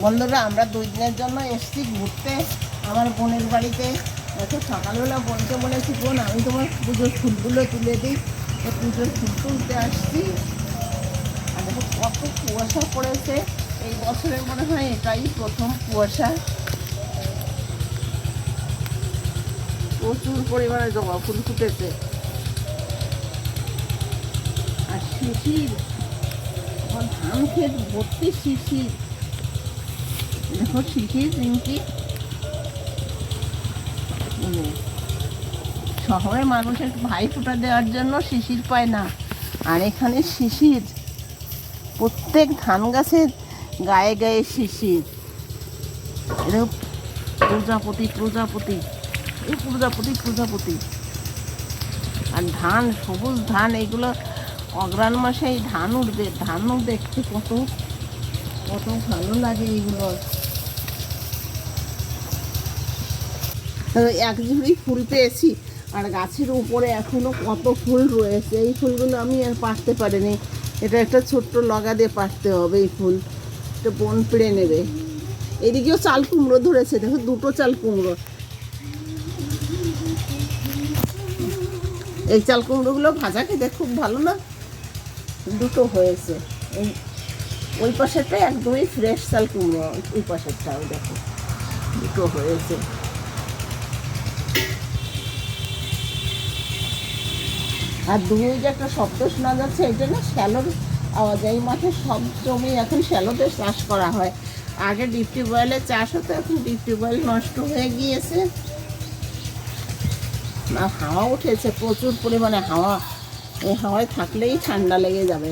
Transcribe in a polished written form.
বন্ধুরা, আমরা 2 দিনের জন্য এসেছি ঘুরতে আমার বোনের বাড়িতে। এত সকালবেলা বোনকে বলেছি, বোন আমি তোমার পুজোর ফুলগুলো তুলে দিই। পুজোর ফুল তুলতে আসছি। আর দেখো কত কুয়াশা পড়েছে। এই বছরের মনে হয় এটাই প্রথম কুয়াশা। প্রচুর পরিমাণে জবা ফুল ফুটেছে। আর শিশির, আমার ধান ক্ষেত ভর্তি শিশির। দেখো শিশির রিঙ্কি। শহরে মানুষের ভাইফোঁটা দেওয়ার জন্য শিশির পায় না, আর এখানে শিশির প্রত্যেক ধান গাছের গায়ে গায়ে শিশির। এরকম প্রজাপতি প্রজাপতি এই প্রজাপতি প্রজাপতি। আর ধান, সবুজ ধান, এগুলো অগ্রহায়ণ মাসে এই ধান উঠবে। ধানও দেখতে কত কত ভালো লাগে এগুলো। এক ঝুড়ি ফুল পেয়েছি, আর গাছের উপরে এখনো কত ফুল রয়েছে। এই ফুলগুলো আমি আর পাড়তে পারিনি। এটা একটা ছোট্ট লগা দিয়ে পাড়তে হবে। এই ফুল এটা বোন পেড়ে নেবে। এদিকেও চাল কুমড়ো ধরেছে, দেখো 2টো চাল কুমড়ো। এই চাল কুমড়োগুলো ভাজা খেতে খুব ভালো না। 2টো হয়েছে। ওই পাশেরটা একদমই ফ্রেশ চাল কুমড়ো, ওই পাশেরটাও দেখো 2টো হয়েছে। আর দূরে যে একটা শব্দ শোনা যাচ্ছে, এটা না শ্যালোর আওয়াজ। এই মাঠে সব জমি এখন শ্যালোতে চাষ করা হয়। আগে ডিপ টিউবওয়েলে চাষ হতো, এখন ডিপ টিউবওয়েল নষ্ট হয়ে গিয়েছে। না, হাওয়া উঠেছে প্রচুর পরিমাণে হাওয়া। এই হাওয়ায় থাকলেই ঠান্ডা লেগে যাবে।